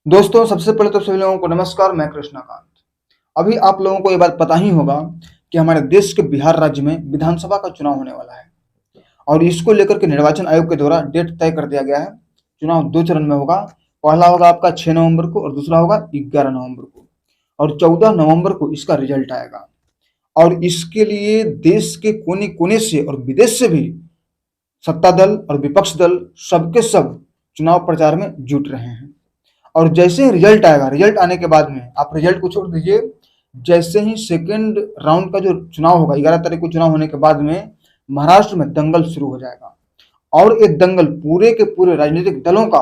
दोस्तों, सबसे पहले तो सभी लोगों को नमस्कार। मैं कृष्णकांत। अभी आप लोगों को ये बात पता ही होगा कि हमारे देश के बिहार राज्य में विधानसभा का चुनाव होने वाला है और इसको लेकर के निर्वाचन आयोग के द्वारा डेट तय कर दिया गया है। चुनाव 2 चरण में होगा। पहला होगा आपका 6 नवंबर को और दूसरा होगा 11 नवंबर को और 14 नवंबर को इसका रिजल्ट आएगा। और इसके लिए देश के कोने-कोने से और विदेश से भी सत्ता दल और विपक्ष दल सबके सब चुनाव प्रचार में जुट रहे हैं। और जैसे ही रिजल्ट आएगा, रिजल्ट आने के बाद में आप रिजल्ट को छोड़ दीजिए, जैसे ही सेकेंड राउंड का जो चुनाव होगा 11 तारीख को चुनाव होने के बाद में महाराष्ट्र में दंगल शुरू हो जाएगा। और ये दंगल पूरे के पूरे राजनीतिक दलों का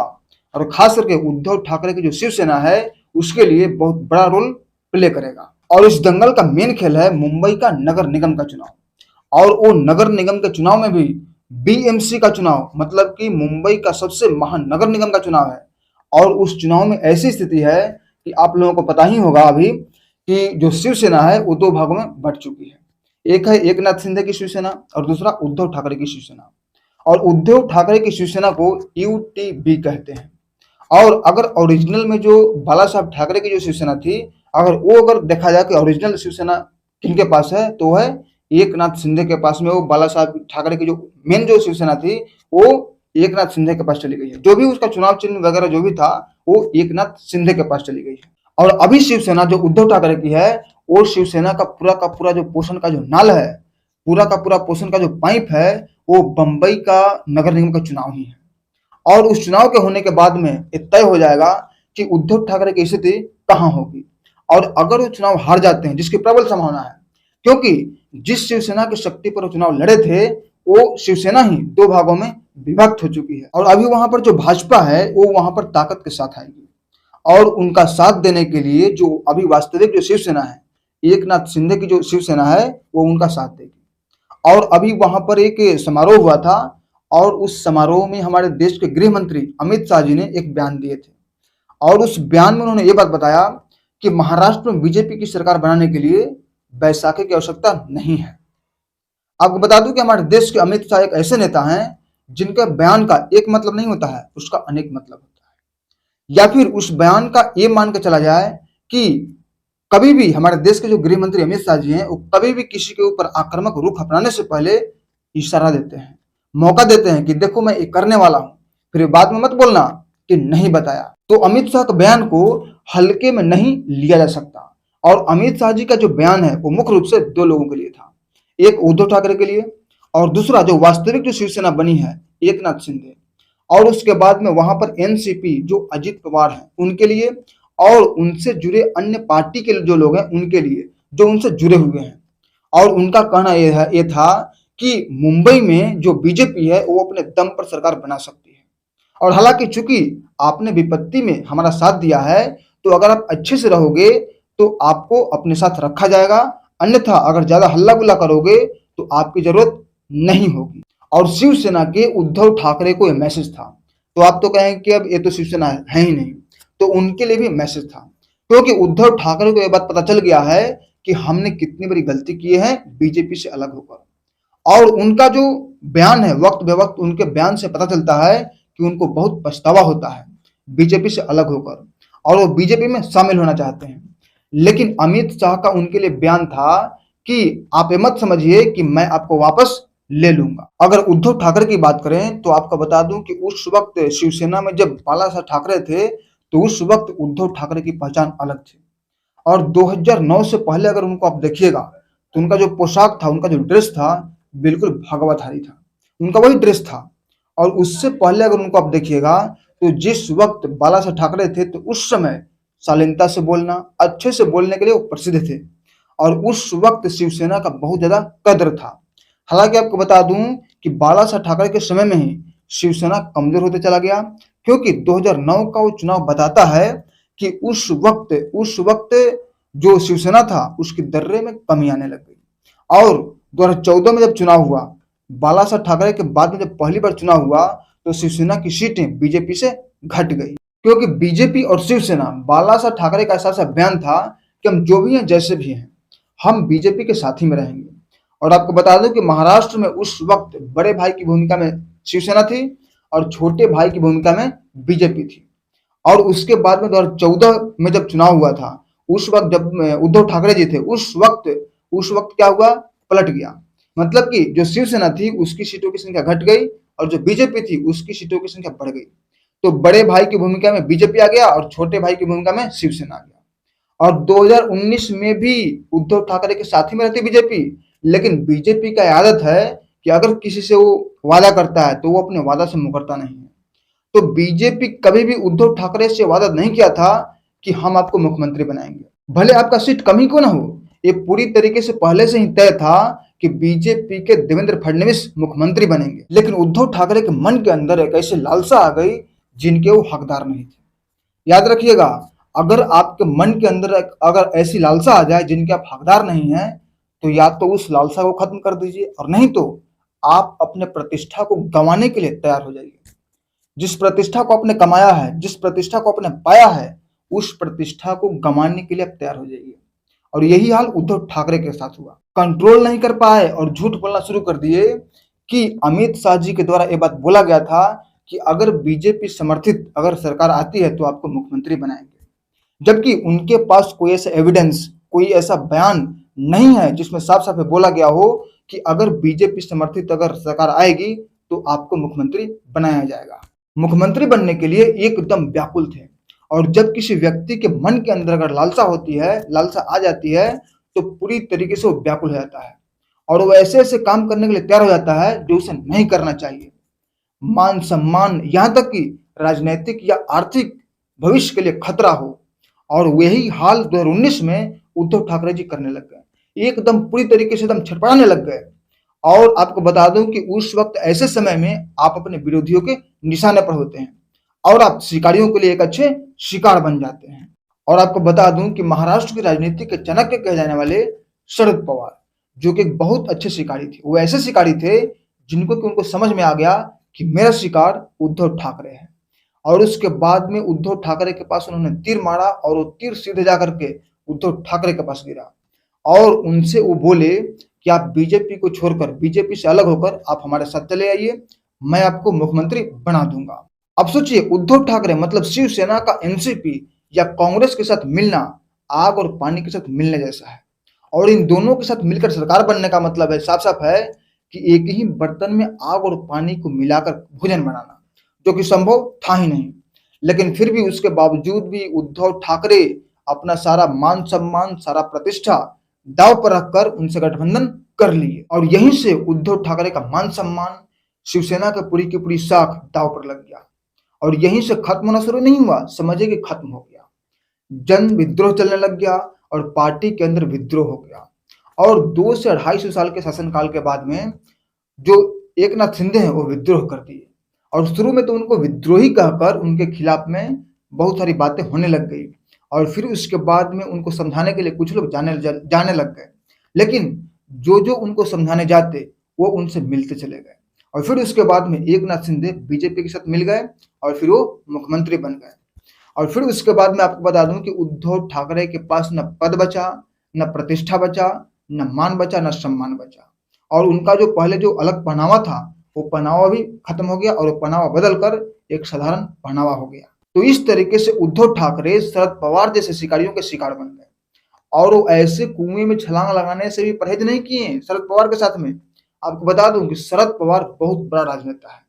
और खास करके उद्धव ठाकरे की जो शिवसेना है उसके लिए बहुत बड़ा रोल प्ले करेगा। और इस दंगल का मेन खेल है मुंबई का नगर निगम का चुनाव। और वो नगर निगम के चुनाव में भी बीएमसी का चुनाव, मतलब कि मुंबई का सबसे महान नगर निगम का चुनाव है। और उस चुनाव में ऐसी स्थिति है कि आप लोगों को पता ही होगा अभी कि जो शिवसेना है वो 2 भागों में बंट चुकी है। एक है एकनाथ शिंदे की शिवसेना और दूसरा उद्धव ठाकरे की शिवसेना। और उद्धव ठाकरे की शिवसेना को यूटीबी कहते हैं। और अगर ओरिजिनल में जो बाला साहब ठाकरे की जो शिवसेना थी, अगर देखा जाए कि ओरिजिनल शिवसेना किनके पास है, तो है एकनाथ शिंदे के पास में। वो बाला साहब ठाकरे की जो मेन जो शिवसेना थी वो एकनाथ शिंदे के पास चली गई है। जो भी उसका चुनाव चिन्ह वगैरह जो भी था वो एकनाथ शिंदे के पास चली गई है। और अभी शिवसेना जो उद्धव ठाकरे की है वो शिवसेना का पूरा जो पोषण का जो नाल है, पूरा का पूरा पोषण का जो पाइप है, वो बंबई का नगर निगम का चुनाव ही है। और उस चुनाव के होने के बाद में ये तय हो जाएगा कि उद्धव ठाकरे की स्थिति कहाँ होगी। और अगर वो चुनाव हार जाते हैं, जिसकी प्रबल संभावना है, क्योंकि जिस शिवसेना की शक्ति पर वो चुनाव लड़े थे वो शिवसेना ही 2 भागों में विभक्त हो चुकी है। और अभी वहां पर जो भाजपा है वो वहां पर ताकत के साथ आएगी। और उनका साथ देने के लिए जो अभी वास्तविक जो शिवसेना है, एकनाथ शिंदे की जो शिवसेना है, वो उनका साथ देगी। और अभी वहां पर एक समारोह हुआ था और उस समारोह में हमारे देश के गृह मंत्री अमित शाह जी ने एक बयान दिए थे। और उस बयान में उन्होंने ये बात बताया कि महाराष्ट्र में बीजेपी की सरकार बनाने के लिए बैसाखी की आवश्यकता नहीं है। आपको बता दूं कि हमारे देश के अमित शाह एक ऐसे नेता हैं जिनका बयान का एक मतलब नहीं होता है, उसका अनेक मतलब होता है। या फिर उस बयान का ये मान के चला जाए कि कभी भी हमारे देश के जो गृह मंत्री अमित शाह जी हैं वो कभी भी किसी के ऊपर आक्रामक रुख अपनाने से पहले इशारा देते हैं, मौका देते हैं कि देखो मैं ये करने वाला हूं, फिर बाद में मत बोलना कि नहीं बताया। तो अमित शाह के बयान को हल्के में नहीं लिया जा सकता। और अमित शाह जी का जो बयान है वो मुख्य रूप से 2 लोगों के लिए था, एक उद्धव ठाकरे के लिए और दूसरा जो वास्तविक जो शिवसेना बनी है एकनाथ शिंदे। और उसके बाद में वहां पर एनसीपी जो अजित पवार है उनके लिए और उनसे जुड़े अन्य पार्टी के जो लोग हैं उनके लिए, जो उनसे जुड़े हुए हैं। और उनका कहना ये था कि मुंबई में जो बीजेपी है वो अपने दम पर सरकार बना सकती है। और हालांकि चूंकि आपने विपत्ति में हमारा साथ दिया है तो अगर आप अच्छे से रहोगे तो आपको अपने साथ रखा जाएगा, अन्यथा अगर ज्यादा हल्ला गुल्ला करोगे तो आपकी जरूरत नहीं होगी। और शिवसेना के उद्धव ठाकरे को यह मैसेज था। तो आप तो कहेंगे कि अब ये तो शिवसेना है ही नहीं, तो उनके लिए भी मैसेज था, क्योंकि उद्धव ठाकरे को यह बात पता चल गया है कि हमने कितनी बड़ी गलती की है बीजेपी से अलग होकर। और उनका जो बयान है, वक्त बे वक्त उनके बयान से पता चलता है कि उनको बहुत पछतावा होता है बीजेपी से अलग होकर और वो बीजेपी में शामिल होना चाहते हैं। लेकिन अमित शाह का उनके लिए बयान था कि आप ये मत समझिए कि मैं आपको वापस ले लूंगा। अगर उद्धव ठाकरे की बात करें तो आपको बता दूं कि उस वक्त शिवसेना में जब बाला साहब ठाकरे थे तो उस वक्त उद्धव ठाकरे की पहचान अलग थी। और 2009 से पहले अगर उनको आप देखिएगा तो उनका जो पोशाक था, उनका जो ड्रेस था, बिल्कुल भगवतहारी था, उनका वही ड्रेस था। और उससे पहले अगर उनको आप देखिएगा तो जिस वक्त बाला साहब ठाकरे थे तो उस समय शालीनता से बोलना, अच्छे से बोलने के लिए वो प्रसिद्ध थे। और उस वक्त शिवसेना का बहुत ज्यादा कद्र था। हालांकि आपको बता दूं कि बाला साहब ठाकरे के समय में ही शिवसेना कमजोर होते चला गया, क्योंकि 2009 का वो चुनाव बताता है कि उस वक्त जो शिवसेना था उसकी दर्रे में कमी आने लग गई। और 2014 में जब चुनाव हुआ, बाला साहब ठाकरे के बाद में जब पहली बार चुनाव हुआ तो शिवसेना की सीटें बीजेपी से घट गई, क्योंकि बीजेपी और शिवसेना, बाला साहब ठाकरे का ऐसा बयान था कि हम जो भी हैं जैसे भी हैं हम बीजेपी के साथ ही में रहेंगे। और आपको बता दूं कि महाराष्ट्र में उस वक्त बड़े भाई की भूमिका में शिवसेना थी और छोटे भाई की भूमिका में बीजेपी थी। और उसके बाद में 2014 में जब चुनाव हुआ था, उस वक्त जब उद्धव ठाकरे जी थे, उस वक्त क्या हुआ, पलट गया। मतलब कि जो शिवसेना थी उसकी सीटों की संख्या घट गई और जो बीजेपी थी उसकी सीटों की संख्या बढ़ गई। तो बड़े भाई की भूमिका में बीजेपी आ गया और छोटे भाई की भूमिका में शिवसेना आ गया। और 2019 में भी उद्धव ठाकरे के साथ ही में रहती बीजेपी, लेकिन बीजेपी का आदत है कि अगर किसी से वो वादा करता है तो वो अपने वादा से मुकरता नहीं है। तो बीजेपी कभी भी उद्धव ठाकरे से वादा नहीं किया था कि हम आपको मुख्यमंत्री बनाएंगे, भले आपका सीट कम ही क्यों ना हो। ये पूरी तरीके से पहले से ही तय था कि बीजेपी के देवेंद्र फडणवीस मुख्यमंत्री बनेंगे। लेकिन उद्धव ठाकरे के मन के अंदर एक ऐसी लालसा आ गई जिनके वो हकदार नहीं थे। याद रखिएगा, अगर आपके मन के अंदर अगर ऐसी लालसा आ जाए जिनके आप हकदार नहीं हैं, तो या तो उस लालसा को खत्म कर दीजिए और नहीं तो आप अपने प्रतिष्ठा को गंवाने के लिए तैयार हो जाइए। जिस प्रतिष्ठा को आपने कमाया है, जिस प्रतिष्ठा को आपने पाया है, उस प्रतिष्ठा को गंवाने के लिए आप तैयार हो जाइए। और यही हाल उद्धव ठाकरे के साथ हुआ। कंट्रोल नहीं कर पाए और झूठ बोलना शुरू कर दिए कि अमित शाह जी के द्वारा यह बात बोला गया था कि अगर बीजेपी समर्थित अगर सरकार आती है तो आपको मुख्यमंत्री बनाएंगे, जबकि उनके पास कोई ऐसा एविडेंस, कोई ऐसा बयान नहीं है जिसमें साफ साफ बोला गया हो कि अगर बीजेपी समर्थित अगर सरकार आएगी तो आपको मुख्यमंत्री बनाया जाएगा। मुख्यमंत्री बनने के लिए एकदम व्याकुल थे। और जब किसी व्यक्ति के मन के अंदर अगर लालसा होती है, लालसा आ जाती है, तो पूरी तरीके से वो व्याकुल हो जाता है और वो ऐसे ऐसे काम करने के लिए तैयार हो जाता है जो उसे नहीं करना चाहिए। मान सम्मान, यहाँ तक कि राजनीतिक या आर्थिक भविष्य के लिए खतरा हो। और वही हाल 2019 में उद्धव ठाकरे जी करने लग गए, एकदम पूरी तरीके से एकदम छटपटाने लग गए। और आपको बता दूं कि उस वक्त ऐसे समय में आप अपने विरोधियों के निशाने पर होते हैं और आप शिकारियों के लिए एक अच्छे शिकार बन जाते हैं। और आपको बता दूं कि महाराष्ट्र की राजनीति के चाणक्य कहे जाने वाले शरद पवार, जो कि एक बहुत अच्छे शिकारी थे, वो ऐसे शिकारी थे जिनको कि उनको समझ में आ गया कि मेरा शिकार उद्धव ठाकरे है। और उसके बाद में उद्धव ठाकरे के पास उन्होंने तीर मारा और वो तीर सीधे जाकर के उद्धव ठाकरे के पास गिरा और उनसे वो बोले कि आप बीजेपी को छोड़कर, बीजेपी से अलग होकर आप हमारे साथ चले आइए, मैं आपको मुख्यमंत्री बना दूंगा। अब सोचिए, उद्धव ठाकरे मतलब शिवसेना का एनसीपी या कांग्रेस के साथ मिलना आग और पानी के साथ मिलने जैसा है। और इन दोनों के साथ मिलकर सरकार बनने का मतलब है, साफ साफ है कि एक ही बर्तन में आग और पानी को मिलाकर भोजन बनाना, जो कि संभव था ही नहीं। लेकिन फिर भी उसके बावजूद भी उद्धव ठाकरे अपना सारा मान सम्मान, सारा प्रतिष्ठा दांव पर रखकर उनसे गठबंधन कर लिए। और यहीं से उद्धव ठाकरे का मान सम्मान, शिवसेना की पूरी साख दांव पर लग गया। और यहीं से खत्म होना शुरू नहीं हुआ, समझिए कि खत्म हो गया। जन विद्रोह चलने लग गया और पार्टी के अंदर विद्रोह हो गया। और 2 से 250 साल के शासनकाल के बाद में जो एकनाथ शिंदे हैं वो विद्रोह कर दिए। और शुरू में तो उनको विद्रोही कहकर उनके खिलाफ में बहुत सारी बातें होने लग गई और फिर उसके बाद में उनको समझाने के लिए कुछ लोग जाने लग गए। लेकिन जो जो उनको समझाने जाते वो उनसे मिलते चले गए और फिर उसके बाद में एकनाथ शिंदे बीजेपी के साथ मिल गए और फिर वो मुख्यमंत्री बन गए। और फिर उसके बाद में आपको बता दूं कि उद्धव ठाकरे के पास न पद बचा, न प्रतिष्ठा बचा, न मान बचा, न सम्मान बचा। और उनका जो पहले जो अलग पहनावा था वो पहनावा भी खत्म हो गया और वो पहनावा बदलकर एक साधारण पहनावा हो गया। तो इस तरीके से उद्धव ठाकरे शरद पवार जैसे शिकारियों के शिकार बन गए। और वो ऐसे कुएं में छलांग लगाने से भी परहेज नहीं किए शरद पवार के साथ में। आपको बता दूं कि शरद पवार बहुत बड़ा राजनेता है,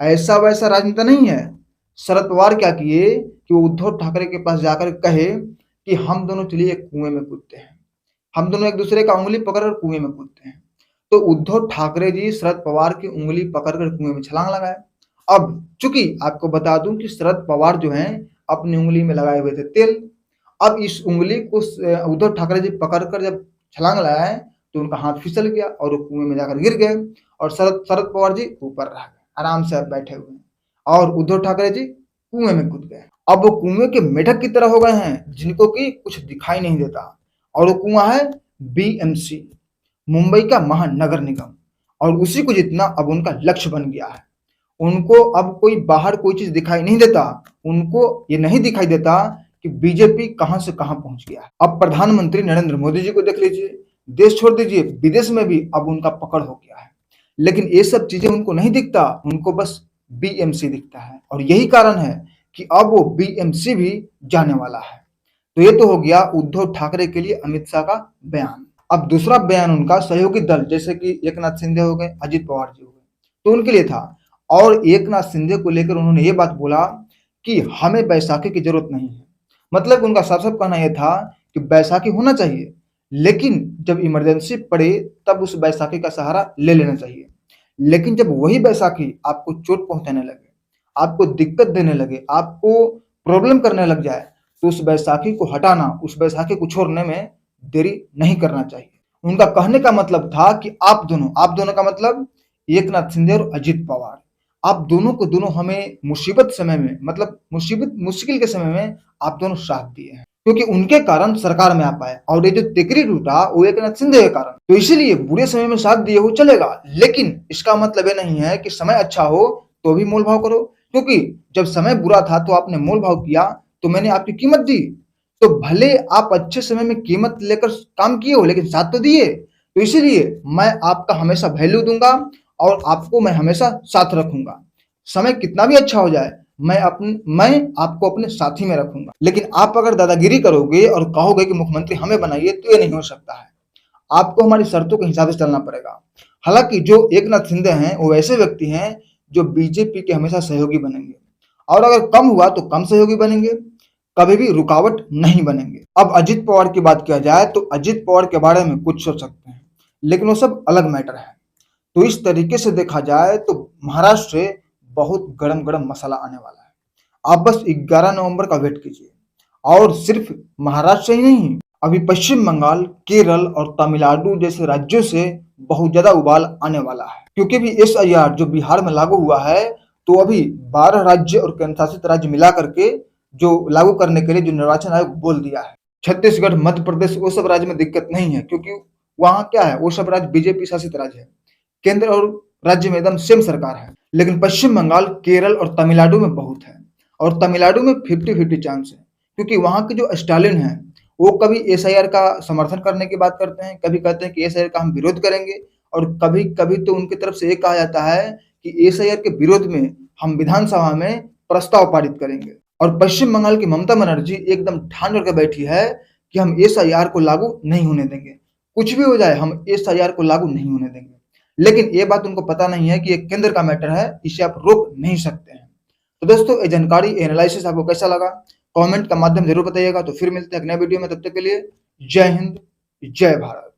ऐसा वैसा राजनेता नहीं है। शरद पवार क्या किए कि वो उद्धव ठाकरे के पास जाकर कहे कि हम दोनों चलिए एक कुएं में कूदते हैं, हम दोनों एक दूसरे का उंगली पकड़कर कुएं में कूदते हैं। तो उद्धव ठाकरे जी शरद पवार की उंगली पकड़कर कुएं में छलांग लगाए। अब चूंकि आपको बता दूं कि शरद पवार जो हैं अपनी उंगली में लगाए हुए थे तेल। अब इस उंगली को उद्धव ठाकरे जी पकड़कर जब छलांग लगाए तो उनका हाथ फिसल गया और वो कुएं में जाकर गिर गए और शरद पवार जी ऊपर रह गए, आराम से बैठे हुए हैं और उद्धव ठाकरे जी कुएं में कूद गए। अब वो कुएं के मेढक की तरह हो गए हैं जिनको कि कुछ दिखाई नहीं देता। और वो कुआं है बीएमसी, मुंबई का महानगर निगम। और उसी को जितना अब उनका लक्ष्य बन गया है। उनको अब कोई बाहर कोई चीज दिखाई नहीं देता, उनको ये नहीं दिखाई देता कि बीजेपी कहां से कहां पहुंच गया है। अब प्रधानमंत्री नरेंद्र मोदी जी को देख लीजिए, देश छोड़ दीजिए, विदेश में भी अब उनका पकड़ हो गया है। लेकिन ये सब चीजें उनको नहीं दिखता, उनको बस बीएमसी दिखता है। और यही कारण है कि अब वो बीएमसी भी जाने वाला है। तो ये तो हो गया उद्धव ठाकरे के लिए अमित शाह का बयान। अब दूसरा बयान उनका सहयोगी दल जैसे कि एकनाथ शिंदे हो गए, अजित पवार जी हो गए, तो उनके लिए था। और एकनाथ शिंदे को लेकर उन्होंने ये बात बोला कि हमें बैसाखी की जरूरत नहीं है। मतलब उनका साफ साफ कहना यह था कि बैसाखी होना चाहिए, लेकिन जब इमरजेंसी पड़े तब उस बैसाखी का सहारा ले लेना चाहिए। लेकिन जब वही बैसाखी आपको चोट पहुंचाने लगे, आपको दिक्कत देने लगे, आपको प्रॉब्लम करने लग जाए, तो उस बैसाखी को हटाना, उस बैसाखी को छोड़ने में देरी नहीं करना चाहिए। उनका कहने का मतलब था कि आप दोनों का मतलब एकनाथ शिंदे और अजित पवार, आप दोनों को दोनों हमें मुसीबत समय में, मतलब मुसीबत मुश्किल के समय में आप दोनों साथ दिए हैं, क्योंकि उनके कारण सरकार में आ पाए। और ये जो टेकरी टूटा वो एकनाथ शिंदे के कारण, तो इसीलिए बुरे समय में साथ दिए हो चलेगा, लेकिन इसका मतलब ये नहीं है कि समय अच्छा हो तो भी मोल भाव करो। क्योंकि जब समय बुरा था तो आपने मोल भाव किया, तो मैंने आपकी कीमत दी। तो भले आप अच्छे समय में कीमत लेकर काम किए हो, लेकिन साथ तो दिए। तो इसीलिए मैं आपका हमेशा वैल्यू दूंगा और आपको मैं हमेशा साथ रखूंगा। समय कितना भी अच्छा हो जाए, मैं आपको अपने साथी में रखूंगा। लेकिन आप अगर दादागिरी करोगे और कहोगे कि मुख्यमंत्री हमें बनाइए, तो ये नहीं हो सकता है। आपको हमारी शर्तों के हिसाब से चलना पड़ेगा। हालांकि जो एकनाथ शिंदे हैं वो ऐसे व्यक्ति हैं जो बीजेपी के हमेशा सहयोगी बनेंगे, और अगर कम हुआ तो कम सहयोगी बनेंगे, कभी भी रुकावट नहीं बनेंगे। अब अजित पवार की बात किया जाए तो अजित पवार के बारे में कुछ सोच सकते हैं, लेकिन वो सब अलग मैटर है। तो इस तरीके से देखा जाए तो महाराष्ट्र से बहुत गरम गरम मसाला आने वाला है। आप बस 11 नवंबर का वेट कीजिए। और सिर्फ महाराष्ट्र से ही नहीं, अभी पश्चिम बंगाल, केरल और तमिलनाडु जैसे राज्यों से बहुत ज्यादा उबाल आने वाला है, क्योंकि भी एसआईआर जो बिहार में लागू हुआ है, तो अभी 12 राज्य और केंद्र शासित राज्य मिला करके जो लागू करने के लिए जो निर्वाचन आयोग बोल दिया है। छत्तीसगढ़, मध्य प्रदेश, वो सब राज्य में दिक्कत नहीं है, क्योंकि वहां क्या है, वो सब राज्य बीजेपी शासित राज्य है। केंद्र और राज्य में एकदम सेम सरकार है। लेकिन पश्चिम बंगाल, केरल और तमिलनाडु में बहुत है, और तमिलनाडु में 50-50 चांस है, क्योंकि वहां के जो स्टालिन है वो कभी एसआईआर का समर्थन करने की बात करते हैं, कभी कहते हैं कि एसआईआर का हम विरोध करेंगे, और कभी कभी तो उनकी तरफ से ये कहा जाता है कि एसआईआर के विरोध में हम विधानसभा में प्रस्ताव पारित करेंगे। और पश्चिम बंगाल की ममता बनर्जी एकदम ठान करके बैठी है कि हम एसआईआर को लागू नहीं होने देंगे, कुछ भी हो जाए हम एसआईआर को लागू नहीं होने देंगे। लेकिन ये बात उनको पता नहीं है कि ये केंद्र का मैटर है, इसे आप रोक नहीं सकते हैं। तो दोस्तों, ये जानकारी, एनालिसिस आपको कैसा लगा, कमेंट का माध्यम जरूर बताइएगा। तो फिर मिलते हैं एक नए वीडियो में, तब तक के लिए जय हिंद, जय भारत।